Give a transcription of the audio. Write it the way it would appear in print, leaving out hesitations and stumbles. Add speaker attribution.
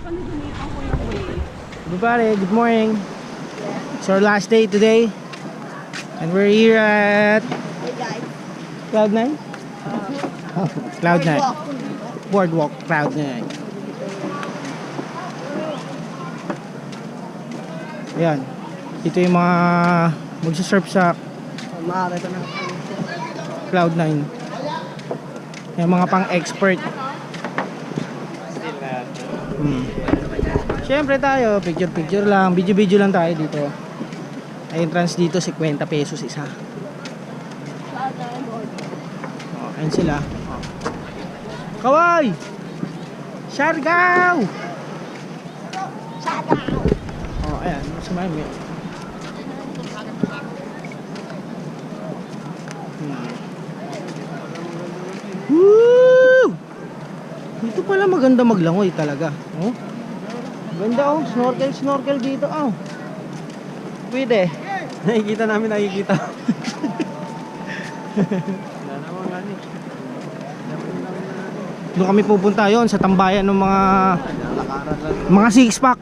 Speaker 1: Everybody, good morning. It's our last day today. And we're here at Cloud9? Cloud9. Boardwalk Cloud9. Ayan. Ito yung mga magsasurf sa Cloud9. Yung mga pang-expert. Siyempre tayo, picture lang, video lang tayo dito. Entrance dito 50 pesos isa. Oh, ayun sila. Oh. Kaway! Siargao! Oh, ayan, sumami. Woo! Dito pala maganda maglangoy talaga. Oh. Ganda oh, snorkel dito oh. Pwede. Nakikita. Doon kami pupunta yon sa tambayan ng mga six pack.